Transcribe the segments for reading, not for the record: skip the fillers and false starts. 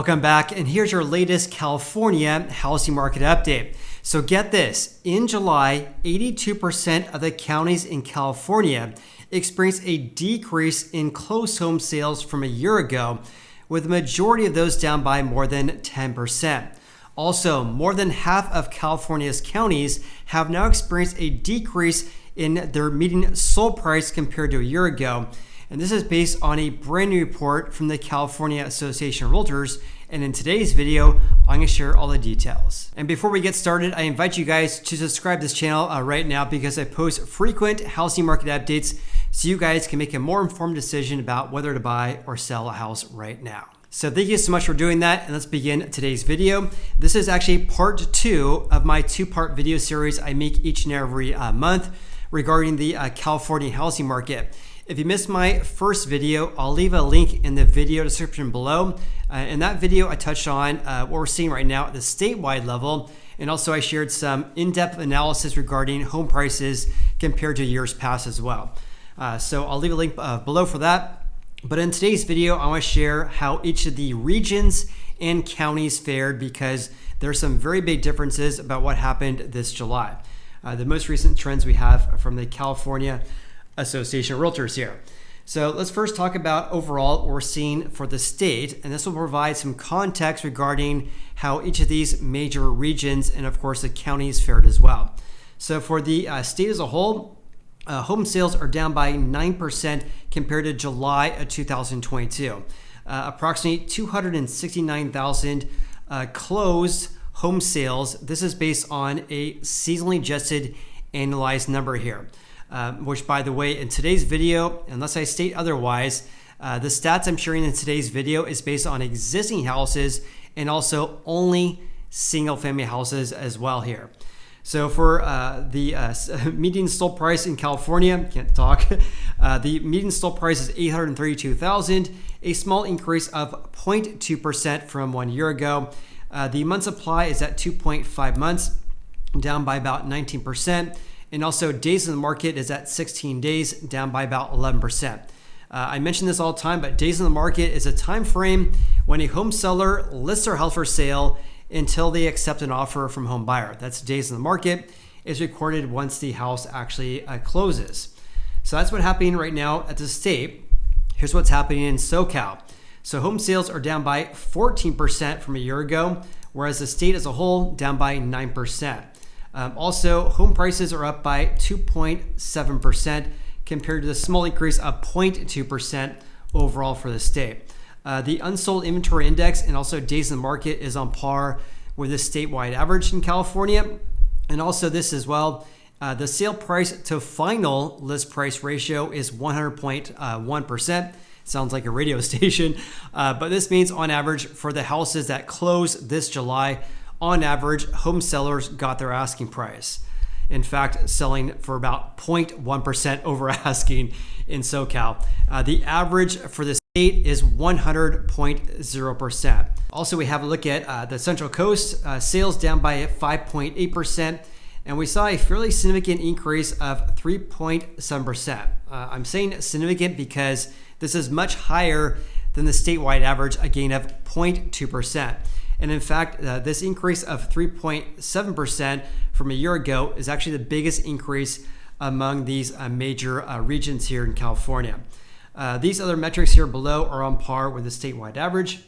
Welcome back, and here's your latest California housing market update. So get this, in July, 82% of the counties in California experienced a decrease in closed home sales from a year ago, with the majority of those down by more than 10%. Also, more than half of California's counties have now experienced a decrease in their median sold price compared to a year ago. And this is based on a brand new report from the California Association of Realtors. And in today's video, I'm going to share all the details. And before we get started, I invite you guys to subscribe to this channel right now because I post frequent housing market updates so you guys can make a more informed decision about whether to buy or sell a house right now. So thank you so much for doing that, and let's begin today's video. This is actually part 2 of my 2-part video series I make each and every month regarding the California housing market. If you missed my first video, I'll leave a link in the video description below. In that video, I touched on what we're seeing right now at the statewide level, and also I shared some in-depth analysis regarding home prices compared to years past as well. So I'll leave a link below for that. But in today's video, I want to share how each of the regions and counties fared because there are some very big differences about what happened this July. The most recent trends we have from the California Association of Realtors here. So let's first talk about overall what we're seeing for the state, and this will provide some context regarding how each of these major regions and of course the counties fared as well. So for the state as a whole, home sales are down by 9% compared to July of 2022. Approximately 269,000 closed home sales. This is based on a seasonally adjusted annualized number here. Which, by the way, in today's video, unless I state otherwise, the stats I'm sharing in today's video is based on existing houses and also only single-family houses as well here. So for the median sold price in California, can't talk, the median sold price is $832,000, a small increase of 0.2% from 1 year ago. The month supply is at 2.5 months, down by about 19%. And also days in the market is at 16 days, down by about 11%. I mention this all the time, but days in the market is a time frame when a home seller lists their house for sale until they accept an offer from home buyer. That's days in the market. Is recorded once the house actually closes. So that's what's happening right now at the state. Here's what's happening in SoCal. So home sales are down by 14% from a year ago, whereas the state as a whole down by 9%. Also, home prices are up by 2.7% compared to the small increase of 0.2% overall for the state. The unsold inventory index and also days in the market is on par with the statewide average in California. And also this as well, the sale price to final list price ratio is 100.1%. Sounds like a radio station, but this means on average for the houses that closed this July, on average, home sellers got their asking price. In fact, selling for about 0.1% over asking in SoCal. The average for the state is 100.0%. Also, we have a look at the Central Coast, sales down by 5.8%, and we saw a fairly significant increase of 3.7%. I'm saying significant because this is much higher than the statewide average, a gain of 0.2%. And in fact, this increase of 3.7% from a year ago is actually the biggest increase among these major regions here in California. These other metrics here below are on par with the statewide average.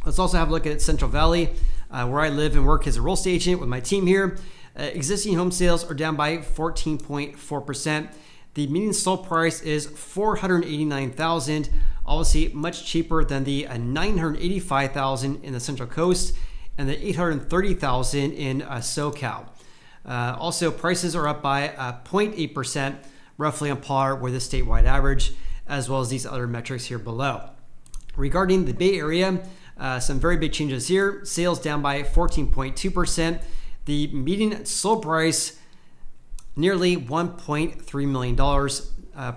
Let's also have a look at Central Valley, where I live and work as a real estate agent with my team here. Existing home sales are down by 14.4%. The median sold price is $489,000. Obviously much cheaper than the $985,000 in the Central Coast and the $830,000 in SoCal. Also, prices are up by 0.8%, roughly on par with the statewide average, as well as these other metrics here below. Regarding the Bay Area, some very big changes here. Sales down by 14.2%. The median sold price, nearly $1.3 million.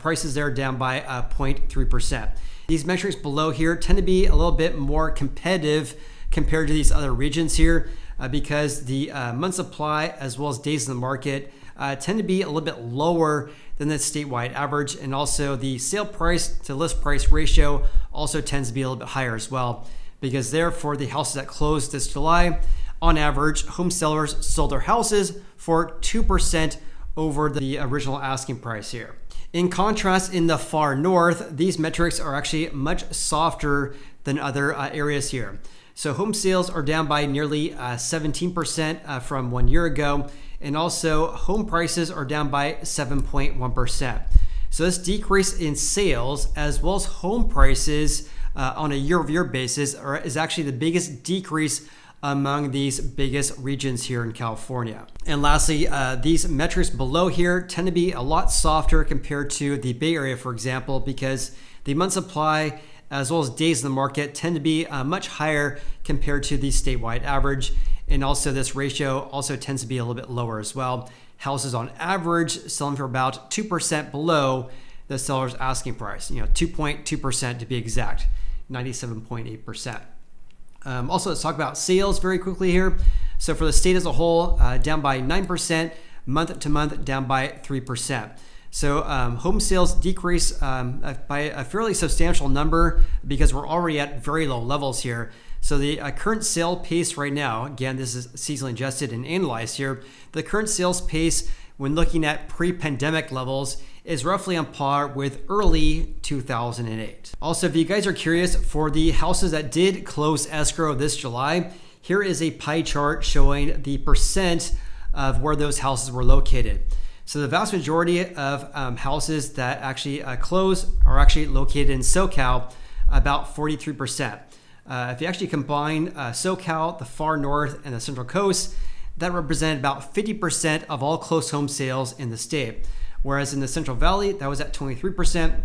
Prices there down by 0.3%. These metrics below here tend to be a little bit more competitive compared to these other regions here because the month supply as well as days in the market tend to be a little bit lower than the statewide average, and also the sale price to list price ratio also tends to be a little bit higher as well because therefore the houses that closed this July, on average, home sellers sold their houses for 2% over the original asking price here. In contrast, in the far north, these metrics are actually much softer than other areas here. So home sales are down by nearly 17% from 1 year ago, and also home prices are down by 7.1%. So this decrease in sales as well as home prices on a year-over-year basis is actually the biggest decrease among these biggest regions here in California. And lastly, these metrics below here tend to be a lot softer compared to the Bay Area, for example, because the month supply as well as days in the market tend to be much higher compared to the statewide average. And also this ratio also tends to be a little bit lower as well. Houses on average selling for about 2% below the seller's asking price, 2.2% to be exact, 97.8%. Also, let's talk about sales very quickly here. So for the state as a whole, down by 9%, month to month down by 3%. So home sales decrease by a fairly substantial number because we're already at very low levels here. So the current sale pace right now, again, this is seasonally adjusted and analyzed here, the current sales pace when looking at pre-pandemic levels is roughly on par with early 2008. Also, if you guys are curious, for the houses that did close escrow this July, here is a pie chart showing the percent of where those houses were located. So the vast majority of houses that actually close are actually located in SoCal, about 43%. If you actually combine SoCal, the far north, and the Central Coast, that represented about 50% of all closed home sales in the state. Whereas in the Central Valley, that was at 23%,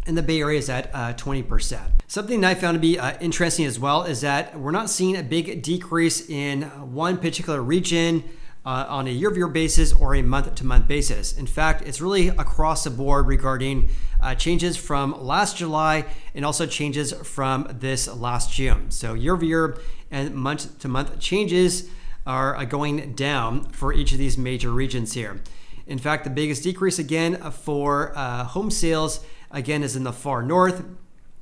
and the Bay Area is at 20%. Something that I found to be interesting as well is that we're not seeing a big decrease in one particular region on a year-over-year basis or a month-to-month basis. In fact, it's really across the board regarding changes from last July and also changes from this last June. So year-over-year and month-to-month changes are going down for each of these major regions here. In fact, the biggest decrease again for home sales again is in the far north,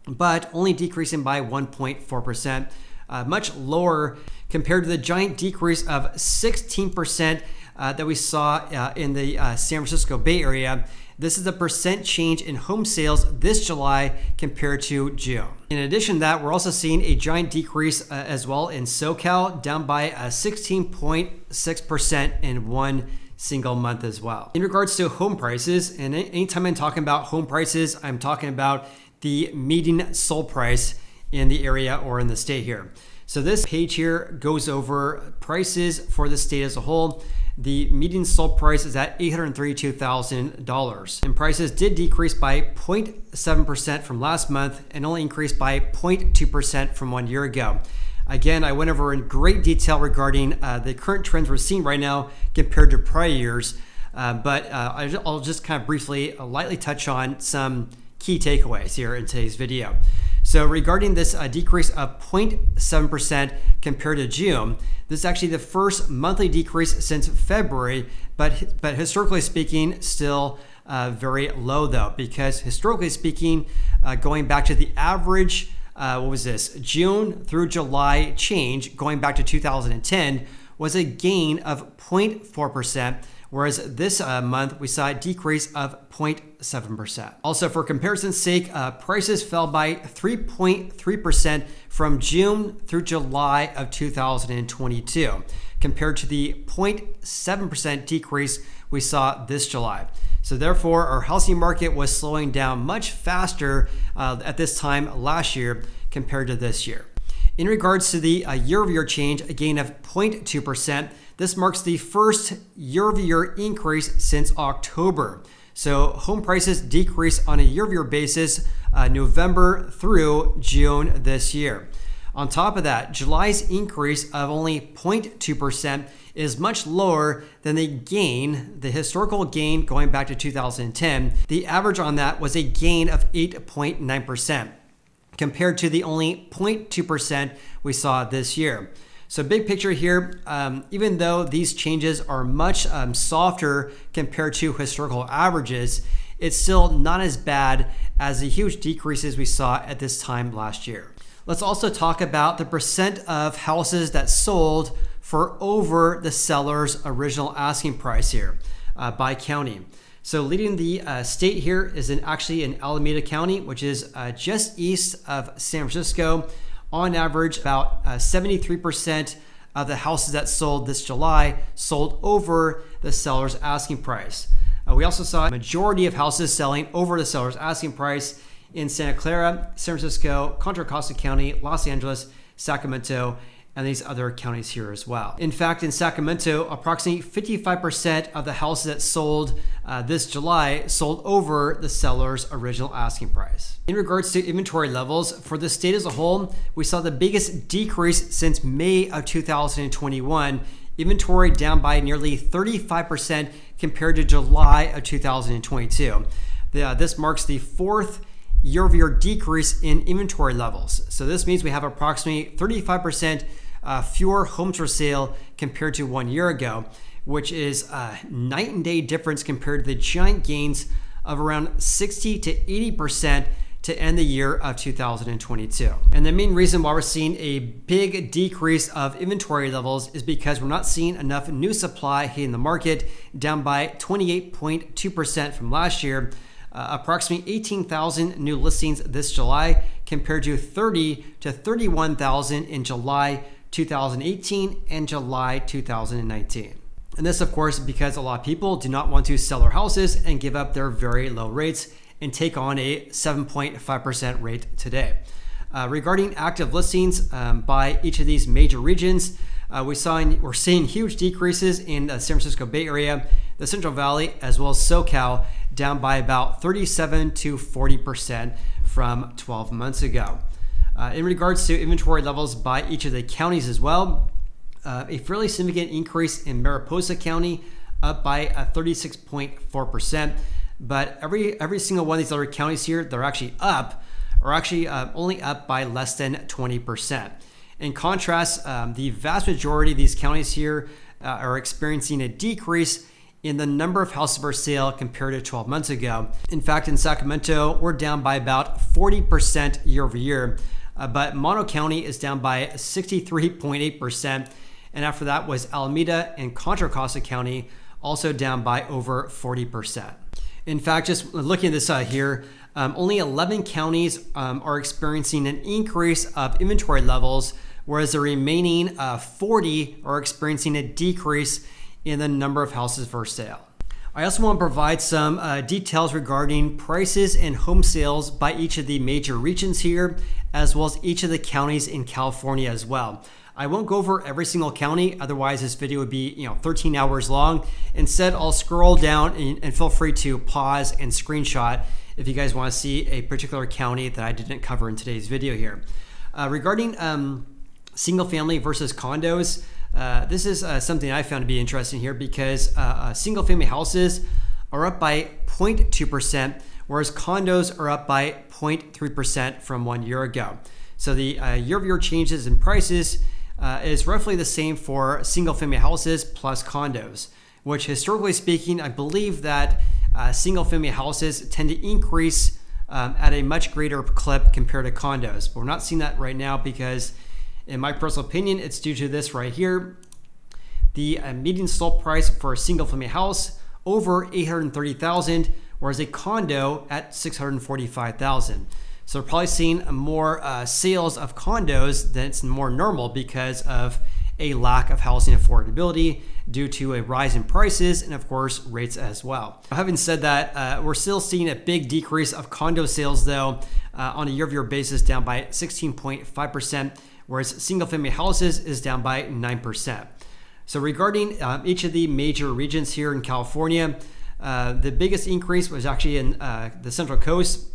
but only decreasing by 1.4%, much lower compared to the giant decrease of 16% that we saw in the San Francisco Bay Area. This is the percent change in home sales this July compared to June. In addition to that, we're also seeing a giant decrease as well in SoCal, down by 16.6% in one single month as well. In regards to home prices, and anytime I'm talking about home prices, I'm talking about the median sold price in the area or in the state here. So this page here goes over prices for the state as a whole. The median sold price is at $832,000. And prices did decrease by 0.7% from last month and only increased by 0.2% from 1 year ago. Again, I went over in great detail regarding the current trends we're seeing right now compared to prior years, but I'll just kind of briefly, lightly touch on some key takeaways here in today's video. So regarding this decrease of 0.7% compared to June, this is actually the first monthly decrease since February, but historically speaking, still very low though, because historically speaking, going back to the average, June through July change, going back to 2010, was a gain of 0.4%, whereas this month we saw a decrease of 0.7%. Also, for comparison's sake, prices fell by 3.3% from June through July of 2022, compared to the 0.7% decrease we saw this July. So therefore, our housing market was slowing down much faster at this time last year compared to this year. In regards to the year-over-year change, a gain of 0.2%, this marks the first year-over-year increase since October. So home prices decreased on a year-over-year basis November through June this year. On top of that, July's increase of only 0.2% is much lower than the historical gain going back to 2010. The average on that was a gain of 8.9% compared to the only 0.2% we saw this year. So big picture here, even though these changes are much softer compared to historical averages, it's still not as bad as the huge decreases we saw at this time last year. Let's also talk about the percent of houses that sold for over the seller's original asking price here by county. So leading the state here is actually in Alameda County, which is just east of San Francisco. On average, about 73% of the houses that sold this July sold over the seller's asking price. We also saw a majority of houses selling over the seller's asking price in Santa Clara, San Francisco, Contra Costa County, Los Angeles, Sacramento, and these other counties here as well. In fact, in Sacramento, approximately 55% of the houses that sold this July sold over the seller's original asking price. In regards to inventory levels, for the state as a whole, we saw the biggest decrease since May of 2021. Inventory down by nearly 35% compared to July of 2022. This marks the fourth year-over-year decrease in inventory levels. So this means we have approximately 35% fewer homes for sale compared to 1 year ago, which is a night and day difference compared to the giant gains of around 60 to 80% to end the year of 2022. And the main reason why we're seeing a big decrease of inventory levels is because we're not seeing enough new supply hitting the market, down by 28.2% from last year. Approximately 18,000 new listings this July compared to 30 to 31,000 in July 2018 and July 2019. And this, of course, because a lot of people do not want to sell their houses and give up their very low rates and take on a 7.5% rate today. Regarding active listings by each of these major regions, we're seeing huge decreases in the San Francisco Bay Area, the Central Valley, as well as SoCal, down by about 37 to 40% from 12 months ago. In regards to inventory levels by each of the counties as well, a fairly significant increase in Mariposa County, up by 36.4%. But every single one of these other counties here, they're actually up, are actually only up by less than 20%. In contrast, the vast majority of these counties here are experiencing a decrease in the number of houses for sale compared to 12 months ago. In fact, in Sacramento, we're down by about 40% year over year, but Mono County is down by 63.8%. And after that was Alameda and Contra Costa County, also down by over 40%. In fact, just looking at this here, only 11 counties are experiencing an increase of inventory levels, whereas the remaining 40 are experiencing a decrease in the number of houses for sale. I also want to provide some details regarding prices and home sales by each of the major regions here, as well as each of the counties in California as well. I won't go over every single county, otherwise this video would be 13 hours long. Instead, I'll scroll down and feel free to pause and screenshot if you guys want to see a particular county that I didn't cover in today's video here. Regarding single family versus condos, this is something I found to be interesting here because single family houses are up by 0.2%, whereas condos are up by 0.3% from 1 year ago. So the year-over-year changes in prices is roughly the same for single family houses plus condos, which historically speaking, I believe that single family houses tend to increase at a much greater clip compared to condos. But we're not seeing that right now because, in my personal opinion, it's due to this right here. The median sold price for a single family house over $830,000, whereas a condo at $645,000. So we're probably seeing more sales of condos than it's more normal because of a lack of housing affordability due to a rise in prices and of course rates as well. Having said that, we're still seeing a big decrease of condo sales though on a year-over-year basis, down by 16.5%, whereas single family houses is down by 9%. So regarding each of the major regions here in California, the biggest increase was actually in the Central Coast,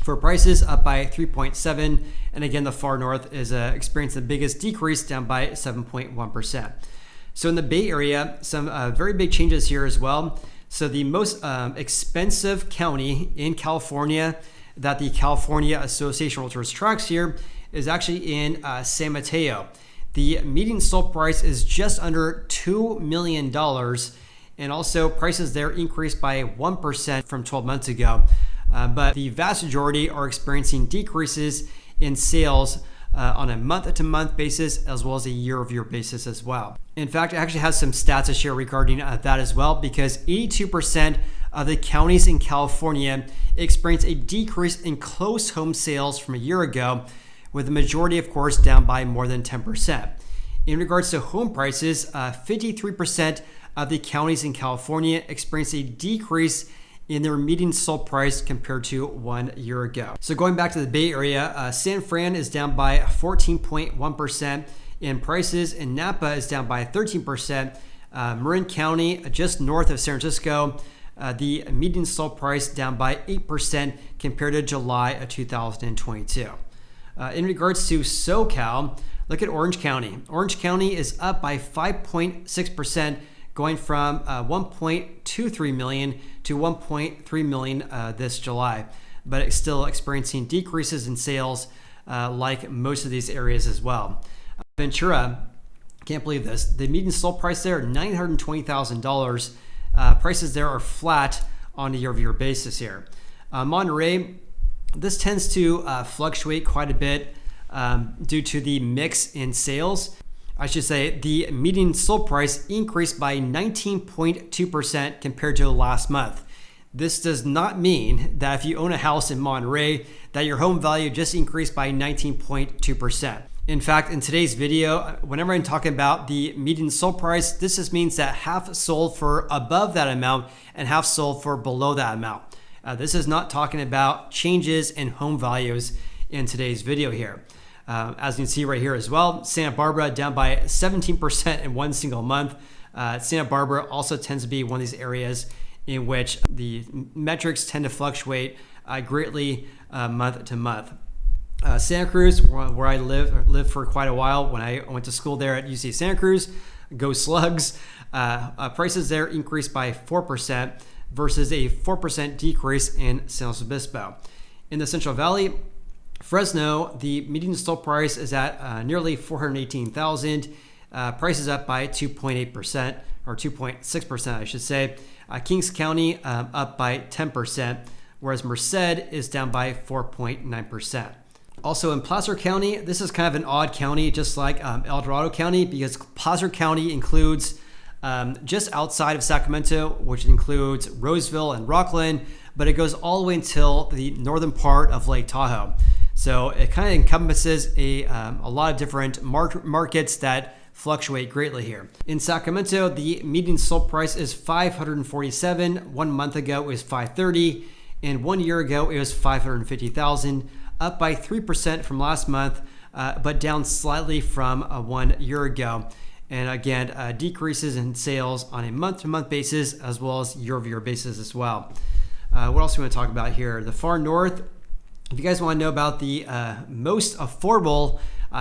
for prices up by 3.7%, and again the far north is experiencing the biggest decrease, down by 7.1%. So in the Bay Area, some very big changes here as well. So the most expensive county in California that the California Association of Realtors tracks here is actually in San Mateo. The median sold price is just under $2 million, and also prices there increased by 1% from 12 months ago. But the vast majority are experiencing decreases in sales on a month-to-month basis as well as a year-over-year basis as well. In fact, I actually have some stats to share regarding that as well, because 82% of the counties in California experienced a decrease in closed home sales from a year ago, with the majority, of course, down by more than 10%. In regards to home prices, 53% of the counties in California experienced a decrease in their median sold price compared to 1 year ago. So going back to the Bay Area, San Fran is down by 14.1% in prices, and Napa is down by 13%. Marin County, just north of San Francisco, the median sold price down by 8% compared to July of 2022. In regards to SoCal, look at Orange County. Orange County is up by 5.6%, going from 1.23 million to 1.3 million this July, but it's still experiencing decreases in sales like most of these areas as well. Ventura, can't believe this, the median sold price there, $920,000. Prices there are flat on a year-over-year basis here. Monterey, this tends to fluctuate quite a bit due to the mix in sales. I should say the median sold price increased by 19.2% compared to last month. This does not mean that if you own a house in Monterey that your home value just increased by 19.2%. In fact, in today's video, whenever I'm talking about the median sold price, this just means that half sold for above that amount and half sold for below that amount. This is not talking about changes in home values in today's video here. As you can see right here as well, Santa Barbara down by 17% in one single month. Santa Barbara also tends to be one of these areas in which the metrics tend to fluctuate greatly month to month. Santa Cruz, where I lived for quite a while when I went to school there at UC Santa Cruz, go Slugs. Prices there increased by 4% versus a 4% decrease in San Luis Obispo. In the Central Valley, Fresno, the median sold price is at nearly $418,000. Prices up by 2.8% or 2.6%, I should say. Kings County up by 10%, whereas Merced is down by 4.9%. Also in Placer County, this is kind of an odd county, just like El Dorado County, because Placer County includes just outside of Sacramento, which includes Roseville and Rockland, but it goes all the way until the northern part of Lake Tahoe. So it kind of encompasses a lot of different markets that fluctuate greatly here. In Sacramento, the median sold price is $547,000. 1 month ago, it was $530,000, and 1 year ago, it was $550,000, up by 3% from last month, but down slightly from 1 year ago. And again, decreases in sales on a month-to-month basis as well as year-over-year basis as well. What else do we want to talk about here? The far north, if you guys want to know about the most affordable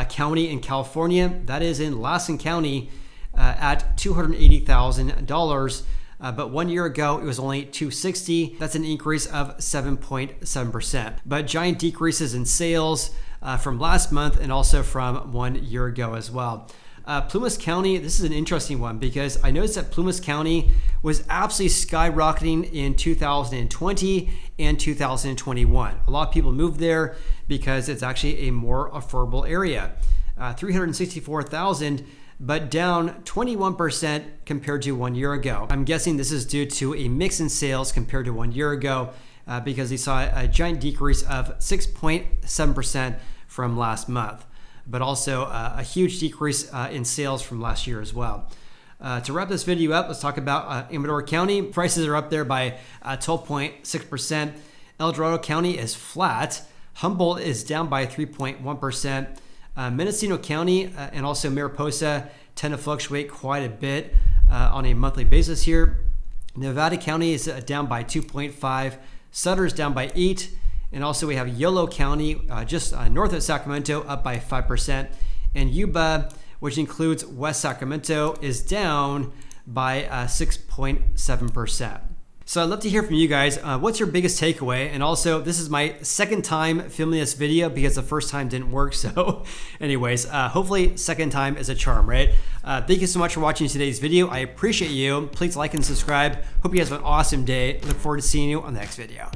county in California, that is in Lassen County at $280,000. But 1 year ago, it was only $260,000. That's an increase of 7.7%. But giant decreases in sales from last month and also from 1 year ago as well. Plumas County, this is an interesting one because I noticed that Plumas County was absolutely skyrocketing in 2020 and 2021. A lot of people moved there because it's actually a more affordable area. $364,000, but down 21% compared to 1 year ago. I'm guessing this is due to a mix in sales compared to 1 year ago because they saw a giant decrease of 6.7% from last month, but also a huge decrease in sales from last year as well. To wrap this video up, let's talk about Amador County. Prices are up there by 12.6%. El Dorado County is flat. Humboldt is down by 3.1%. Mendocino County and also Mariposa tend to fluctuate quite a bit on a monthly basis here. Nevada County is down by 2.5%. Sutter is down by 8%. And also we have Yolo County, just north of Sacramento, up by 5%. And Yuba, which includes West Sacramento, is down by 6.7%. So I'd love to hear from you guys. What's your biggest takeaway? And also, this is my second time filming this video because the first time didn't work. So anyways, hopefully second time is a charm, right? Thank you so much for watching today's video. I appreciate you. Please like and subscribe. Hope you guys have an awesome day. Look forward to seeing you on the next video.